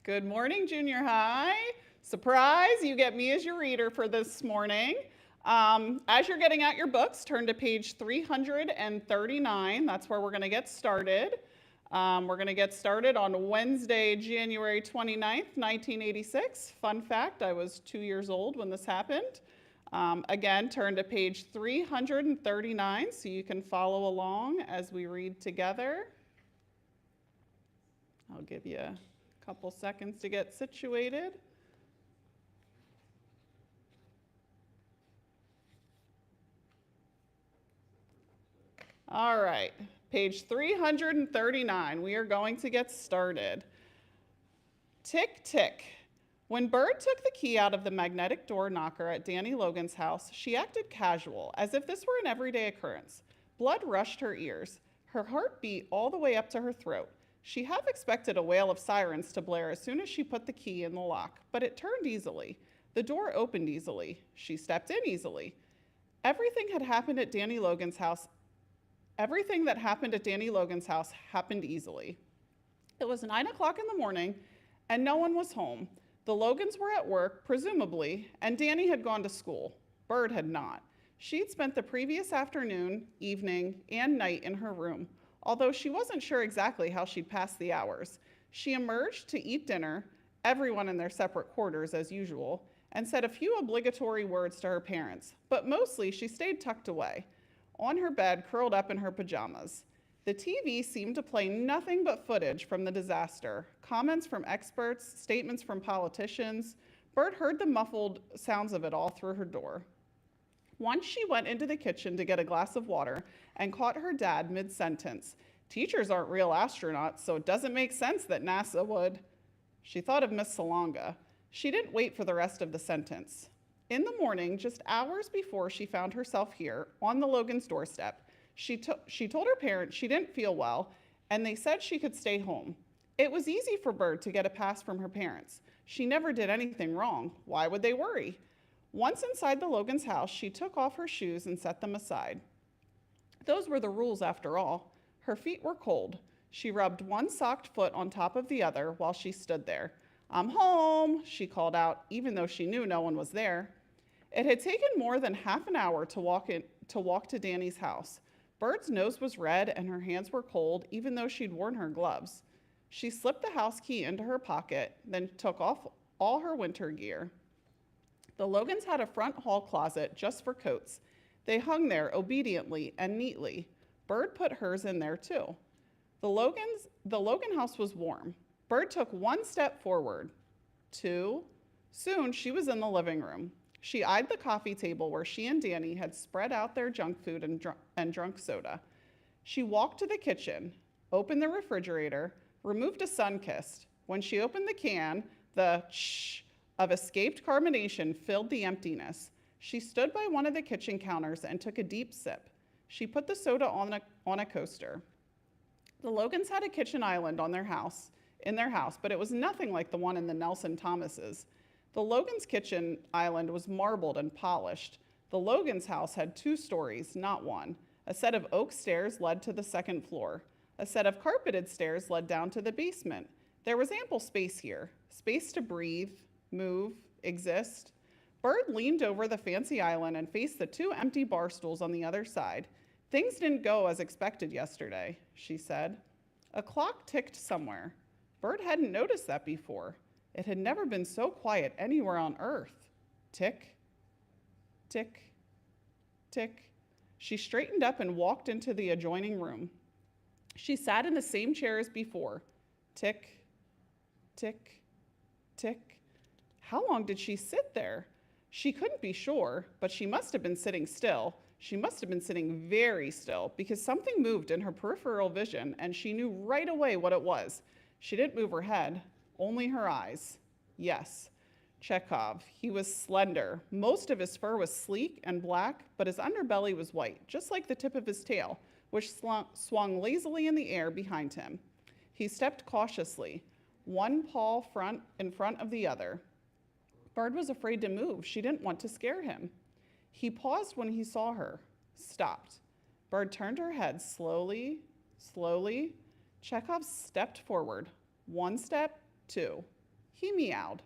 Good morning, junior high. Surprise, you get me as your reader for this morning. As you're getting out your books, turn to page 339. That's where we're going to get started. We're going to get started on Wednesday, January 29th, 1986. Fun fact, I was 2 years old when this happened. Again, turn to page 339 so you can follow along as we read together. I'll give you a couple seconds to get situated. All right, page 339. We are going to get started. Tick, tick. When Bird took the key out of the magnetic door knocker at Danny Logan's house, she acted casual, as if this were an everyday occurrence. Blood rushed her ears. Her heart beat all the way up to her throat. She half expected a wail of sirens to blare as soon as she put the key in the lock, but it turned easily. The door opened easily. She stepped in easily. Everything that happened at Danny Logan's house happened easily. It was 9 o'clock in the morning, and no one was home. The Logans were at work, presumably, and Danny had gone to school. Bird had not. She'd spent the previous afternoon, evening, and night in her room, although she wasn't sure exactly how she'd pass the hours. She emerged to eat dinner, everyone in their separate quarters as usual, and said a few obligatory words to her parents, but mostly she stayed tucked away, on her bed curled up in her pajamas. The TV seemed to play nothing but footage from the disaster, comments from experts, statements from politicians. Bird heard the muffled sounds of it all through her door. Once she went into the kitchen to get a glass of water and caught her dad mid-sentence. Teachers aren't real astronauts, so it doesn't make sense that NASA would. She thought of Miss Salonga. She didn't wait for the rest of the sentence. In the morning, just hours before she found herself here, on the Logan's doorstep, she told her parents she didn't feel well, and they said she could stay home. It was easy for Bird to get a pass from her parents. She never did anything wrong. Why would they worry? Once inside the Logan's house, she took off her shoes and set them aside. Those were the rules after all. Her feet were cold. She rubbed one socked foot on top of the other while she stood there. "I'm home," she called out, even though she knew no one was there. It had taken more than half an hour to walk to Danny's house. Bird's nose was red and her hands were cold, even though she'd worn her gloves. She slipped the house key into her pocket, then took off all her winter gear. The Logans had a front hall closet just for coats. They hung there obediently and neatly. Bird put hers in there too. The Logan house was warm. Bird took one step forward. Two. Soon she was in the living room. She eyed the coffee table where she and Danny had spread out their junk food and drunk soda. She walked to the kitchen, opened the refrigerator, removed a Sunkist. When she opened the can, the shh of escaped carbonation filled the emptiness. She stood by one of the kitchen counters and took a deep sip. She put the soda on a coaster. The Logans had a kitchen island in their house, but it was nothing like the one in the Nelson Thomases. The Logans' kitchen island was marbled and polished. The Logans' house had 2 stories, not one. A set of oak stairs led to the second floor. A set of carpeted stairs led down to the basement. There was ample space here, space to breathe, move, exist. Bird leaned over the fancy island and faced the 2 empty bar stools on the other side. "Things didn't go as expected yesterday," she said. A clock ticked somewhere. Bird hadn't noticed that before. It had never been so quiet anywhere on Earth. Tick, tick, tick. She straightened up and walked into the adjoining room. She sat in the same chair as before. Tick, tick, tick. How long did she sit there? She couldn't be sure, but she must have been sitting still. She must have been sitting very still because something moved in her peripheral vision and she knew right away what it was. She didn't move her head. Only her eyes. Yes, Chekhov. He was slender. Most of his fur was sleek and black, but his underbelly was white, just like the tip of his tail, which swung lazily in the air behind him. He stepped cautiously, one paw in front of the other. Bird was afraid to move. She didn't want to scare him. He paused when he saw her, stopped. Bird turned her head slowly. Chekhov stepped forward. 1 step, 2. He meowed.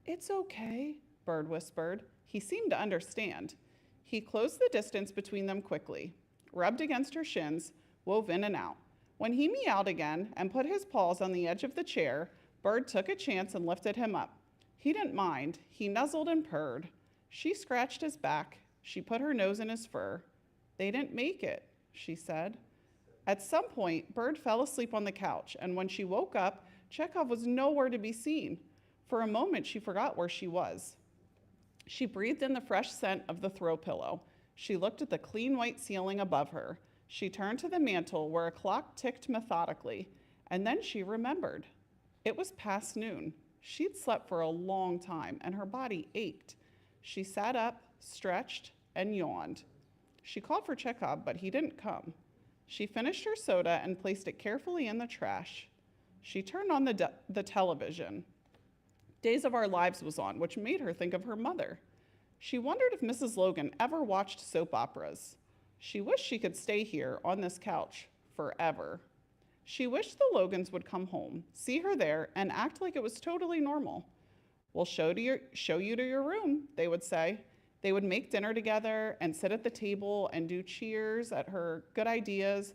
"It's okay," Bird whispered. He seemed to understand. He closed the distance between them quickly, rubbed against her shins, wove in and out. When he meowed again and put his paws on the edge of the chair, Bird took a chance and lifted him up. He didn't mind. He nuzzled and purred. She scratched his back. She put her nose in his fur. "They didn't make it," she said. At some point, Bird fell asleep on the couch, and when she woke up, Chekhov was nowhere to be seen. For a moment, she forgot where she was. She breathed in the fresh scent of the throw pillow. She looked at the clean white ceiling above her. She turned to the mantel where a clock ticked methodically, and then she remembered. It was past noon. She'd slept for a long time, and her body ached. She sat up, stretched, and yawned. She called for Chekhov, but he didn't come. She finished her soda and placed it carefully in the trash. She turned on the television. Days of Our Lives was on, which made her think of her mother. She wondered if Mrs. Logan ever watched soap operas. She wished she could stay here on this couch forever. She wished the Logans would come home, see her there, and act like it was totally normal. "We'll show you to your room," they would say. They would make dinner together and sit at the table and do cheers at her good ideas,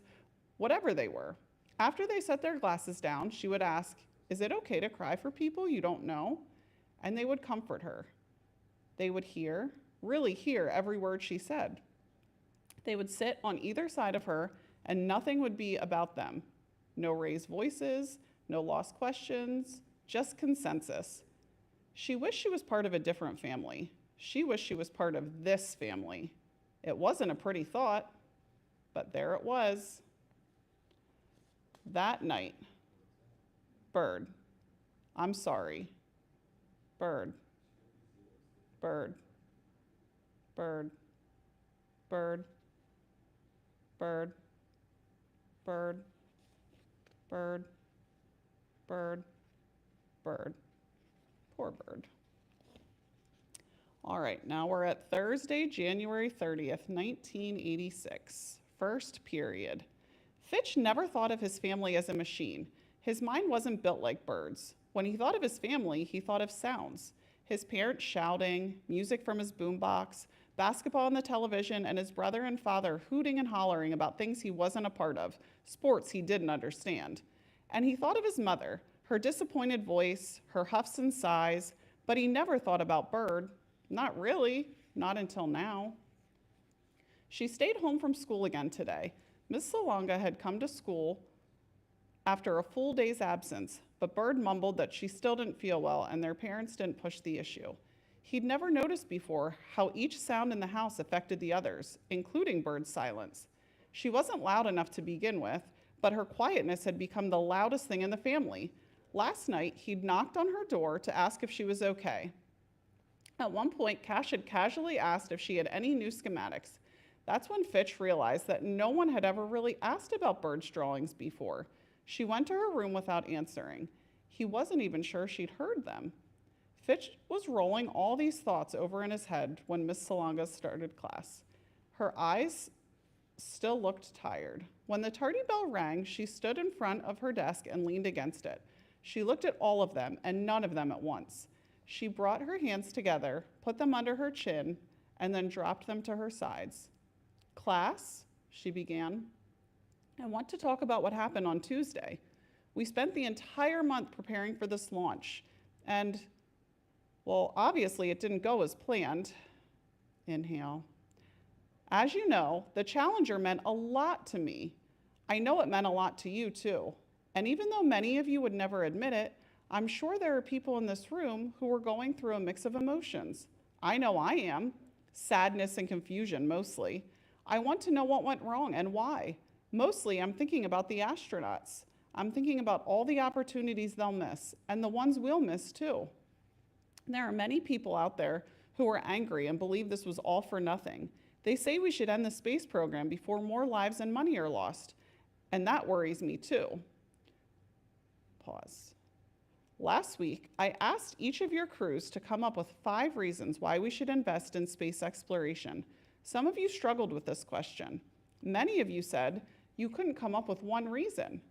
whatever they were. After they set their glasses down, she would ask, "Is it okay to cry for people you don't know?" And they would comfort her. They would really hear every word she said. They would sit on either side of her, and nothing would be about them. No raised voices, no lost questions, just consensus. She wished she was part of a different family. She wished she was part of this family. It wasn't a pretty thought, but there it was. That night, Bird, "I'm sorry." Bird, Bird, Bird, Bird, Bird, Bird, Bird, Bird, Bird. Poor Bird. All right, now we're at Thursday, January 30th, 1986. First period. Fitch never thought of his family as a machine. His mind wasn't built like Bird's. When he thought of his family, he thought of sounds. His parents shouting, music from his boombox, basketball on the television, and his brother and father hooting and hollering about things he wasn't a part of, sports he didn't understand. And he thought of his mother, her disappointed voice, her huffs and sighs, but he never thought about Bird. Not really, not until now. She stayed home from school again today. Miss Salonga had come to school after a full day's absence, but Bird mumbled that she still didn't feel well and their parents didn't push the issue. He'd never noticed before how each sound in the house affected the others, including Bird's silence. She wasn't loud enough to begin with, but her quietness had become the loudest thing in the family. Last night, he'd knocked on her door to ask if she was okay. At one point, Cash had casually asked if she had any new schematics. That's when Fitch realized that no one had ever really asked about Bird's drawings before. She went to her room without answering. He wasn't even sure she'd heard them. Fitch was rolling all these thoughts over in his head when Miss Salonga started class. Her eyes still looked tired. When the tardy bell rang, she stood in front of her desk and leaned against it. She looked at all of them and none of them at once. She brought her hands together, put them under her chin, and then dropped them to her sides. "Class," she began, "I want to talk about what happened on Tuesday. We spent the entire month preparing for this launch, and, well, obviously it didn't go as planned." Inhale. "As you know, the Challenger meant a lot to me. I know it meant a lot to you, too. And even though many of you would never admit it, I'm sure there are people in this room who are going through a mix of emotions. I know I am. Sadness and confusion, mostly. I want to know what went wrong and why. Mostly, I'm thinking about the astronauts. I'm thinking about all the opportunities they'll miss, and the ones we'll miss, too. There are many people out there who are angry and believe this was all for nothing. They say we should end the space program before more lives and money are lost, and that worries me, too." Pause. "Last week, I asked each of your crews to come up with 5 reasons why we should invest in space exploration. Some of you struggled with this question. Many of you said you couldn't come up with one reason.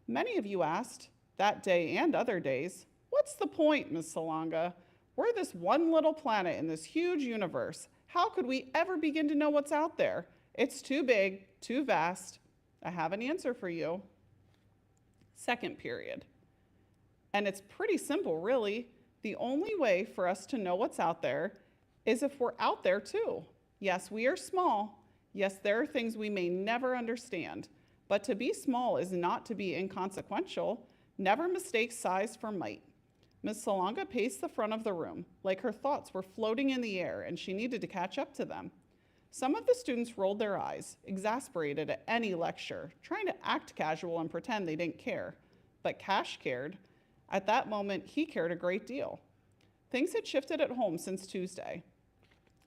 Many of you asked, that day and other days, What's the point, Miss Salonga? We're this one little planet in this huge universe. How could we ever begin to know what's out there? It's too big, too vast. I have an answer for you. Second period. And it's pretty simple, really. The only way for us to know what's out there is if we're out there too. Yes, we are small. Yes, there are things we may never understand. But to be small is not to be inconsequential. Never mistake size for might. Miss Salonga paced the front of the room, like her thoughts were floating in the air and she needed to catch up to them. Some of the students rolled their eyes, exasperated at any lecture, trying to act casual and pretend they didn't care. But Cash cared. At that moment, he cared a great deal. Things had shifted at home since Tuesday.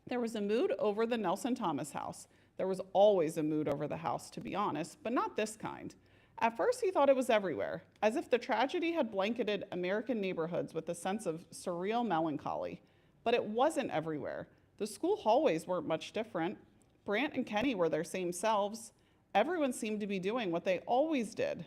There was a mood over the Nelson Thomas house. There was always a mood over the house, to be honest, but not this kind. At first, he thought it was everywhere, as if the tragedy had blanketed American neighborhoods with a sense of surreal melancholy. But it wasn't everywhere. The school hallways weren't much different. Brant and Kenny were their same selves. Everyone seemed to be doing what they always did.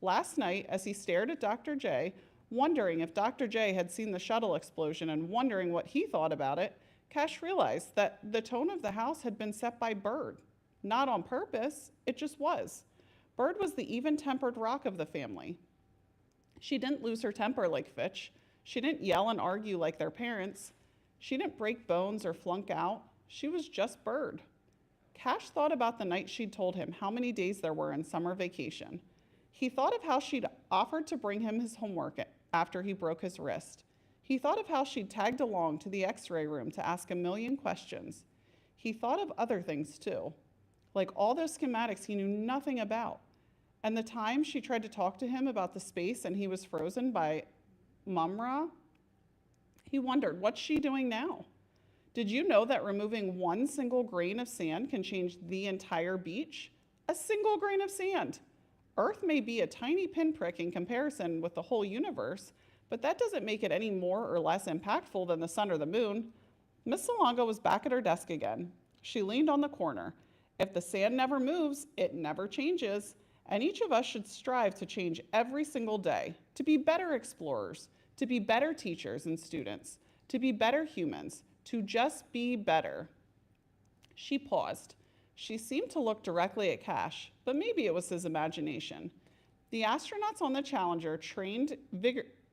Last night, as he stared at Dr. J, wondering if Dr. J had seen the shuttle explosion and wondering what he thought about it, Cash realized that the tone of the house had been set by Bird. Not on purpose, it just was. Bird was the even-tempered rock of the family. She didn't lose her temper like Fitch. She didn't yell and argue like their parents. She didn't break bones or flunk out. She was just Bird. Cash thought about the night she'd told him how many days there were in summer vacation. He thought of how she'd offered to bring him his homework after he broke his wrist. He thought of how she'd tagged along to the x-ray room to ask a million questions. He thought of other things too, like all those schematics he knew nothing about. And the time she tried to talk to him about the space and he was frozen by Mumra, he wondered, what's she doing now? Did you know that removing one single grain of sand can change the entire beach? A single grain of sand. Earth may be a tiny pinprick in comparison with the whole universe, but that doesn't make it any more or less impactful than the sun or the moon. Miss Salonga was back at her desk again. She leaned on the corner. If the sand never moves, it never changes. And each of us should strive to change every single day, to be better explorers, to be better teachers and students, to be better humans, to just be better. She paused. She seemed to look directly at Cash, but maybe it was his imagination. The astronauts on the Challenger trained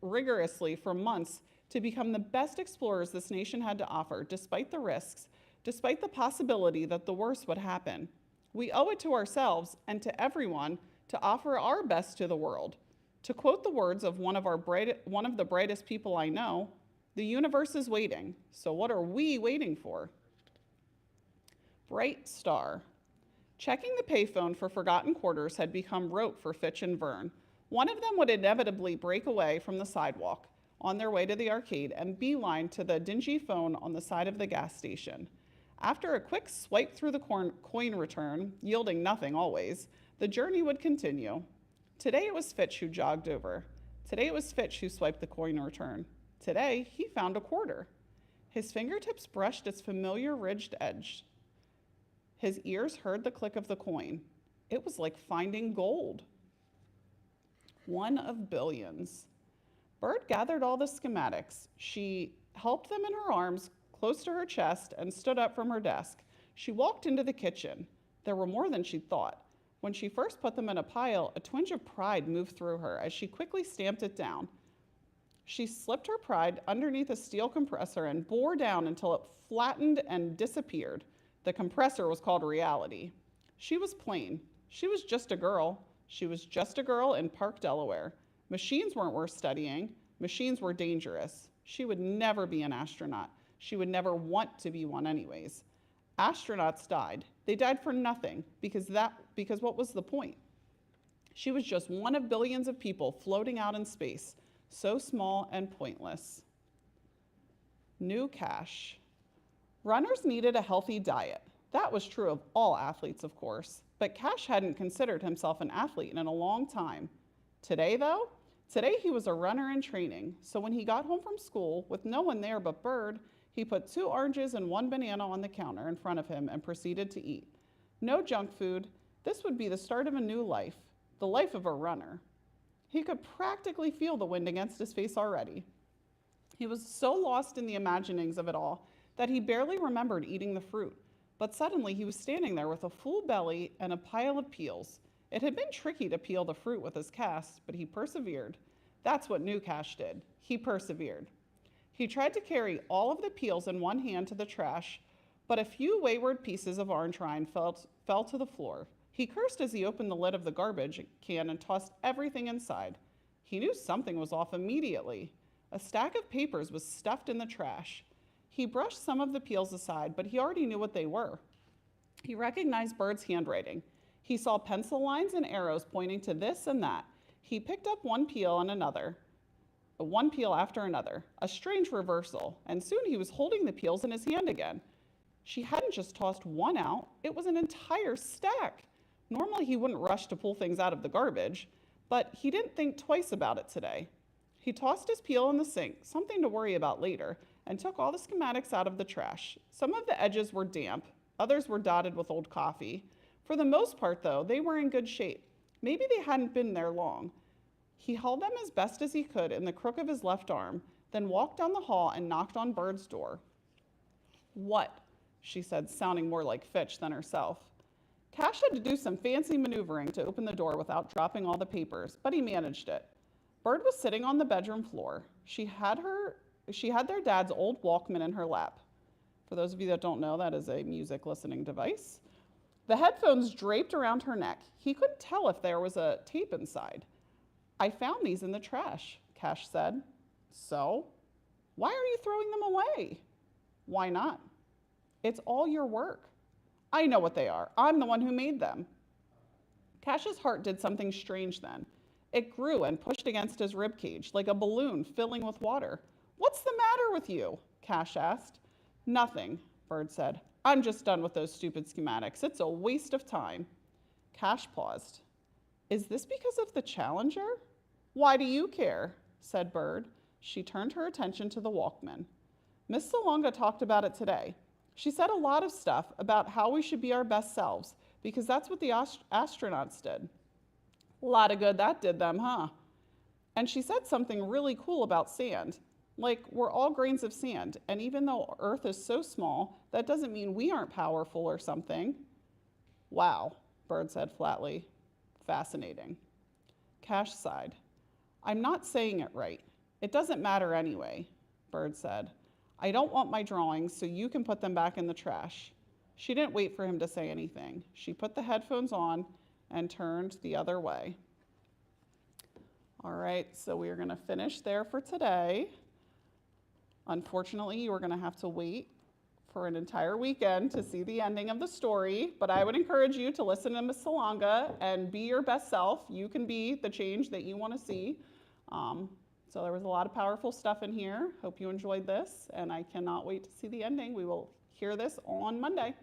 rigorously for months to become the best explorers this nation had to offer, despite the risks, despite the possibility that the worst would happen. We owe it to ourselves and to everyone to offer our best to the world. To quote the words of one of the brightest people I know, the universe is waiting, so what are we waiting for? Bright star. Checking the payphone for forgotten quarters had become rote for Fitch and Vern. One of them would inevitably break away from the sidewalk on their way to the arcade and beeline to the dingy phone on the side of the gas station. After a quick swipe through the coin return, yielding nothing always, the journey would continue. Today it was Fitch who jogged over. Today it was Fitch who swiped the coin return. Today he found a quarter. His fingertips brushed its familiar ridged edge. His ears heard the click of the coin. It was like finding gold. One of billions. Bird gathered all the schematics. She helped them in her arms close to her chest and stood up from her desk. She walked into the kitchen. There were more than she'd thought. When she first put them in a pile, a twinge of pride moved through her as she quickly stamped it down. She slipped her pride underneath a steel compressor and bore down until it flattened and disappeared. The compressor was called reality. She was plain. She was just a girl. She was just a girl in Park, Delaware. Machines weren't worth studying. Machines were dangerous. She would never be an astronaut. She would never want to be one anyways. Astronauts died. They died for nothing, because what was the point? She was just one of billions of people floating out in space, so small and pointless. New Cash. Runners needed a healthy diet. That was true of all athletes, of course, but Cash hadn't considered himself an athlete in a long time. Today, though? Today he was a runner in training, so when he got home from school, with no one there but Bird, he put 2 oranges and 1 banana on the counter in front of him and proceeded to eat. No junk food. This would be the start of a new life, the life of a runner. He could practically feel the wind against his face already. He was so lost in the imaginings of it all that he barely remembered eating the fruit. But suddenly he was standing there with a full belly and a pile of peels. It had been tricky to peel the fruit with his cast, but he persevered. That's what New Cash did. He persevered. He tried to carry all of the peels in one hand to the trash, but a few wayward pieces of orange rind fell to the floor. He cursed as he opened the lid of the garbage can and tossed everything inside. He knew something was off immediately. A stack of papers was stuffed in the trash. He brushed some of the peels aside, but he already knew what they were. He recognized Bird's handwriting. He saw pencil lines and arrows pointing to this and that. He picked up one peel after another, a strange reversal, and soon he was holding the peels in his hand again. She hadn't just tossed one out, it was an entire stack. Normally he wouldn't rush to pull things out of the garbage, but he didn't think twice about it today. He tossed his peel in the sink, something to worry about later, and took all the schematics out of the trash. Some of the edges were damp, others were dotted with old coffee. For the most part, though, they were in good shape. Maybe they hadn't been there long. He held them as best as he could in the crook of his left arm, then walked down the hall and knocked on Bird's door. "What?" she said, sounding more like Fitch than herself. Cash had to do some fancy maneuvering to open the door without dropping all the papers, but he managed it. Bird was sitting on the bedroom floor. She had their dad's old Walkman in her lap. For those of you that don't know, that is a music listening device. The headphones draped around her neck. He couldn't tell if there was a tape inside. "I found these in the trash," Cash said. "So? Why are you throwing them away?" "Why not?" "It's all your work." "I know what they are. I'm the one who made them." Cash's heart did something strange then. It grew and pushed against his rib cage like a balloon filling with water. "What's the matter with you?" Cash asked. "Nothing," Bird said. "I'm just done with those stupid schematics. It's a waste of time." Cash paused. "Is this because of the Challenger?" "Why do you care?" said Bird. She turned her attention to the Walkman. "Miss Salonga talked about it today. She said a lot of stuff about how we should be our best selves, because that's what the astronauts did." "A lot of good that did them, huh?" "And she said something really cool about sand. Like, we're all grains of sand, and even though Earth is so small, that doesn't mean we aren't powerful or something." "Wow," Bird said flatly. "Fascinating." Cash sighed. "I'm not saying it right. It doesn't matter anyway," Bird said. "I don't want my drawings, so you can put them back in the trash." She didn't wait for him to say anything. She put the headphones on and turned the other way. All right, so we are going to finish there for today. Unfortunately, you are going to have to wait for an entire weekend to see the ending of the story, but I would encourage you to listen to Miss Salonga and be your best self. You can be the change that you want to see. So there was a lot of powerful stuff in here. Hope you enjoyed this, and I cannot wait to see the ending. We will hear this on Monday.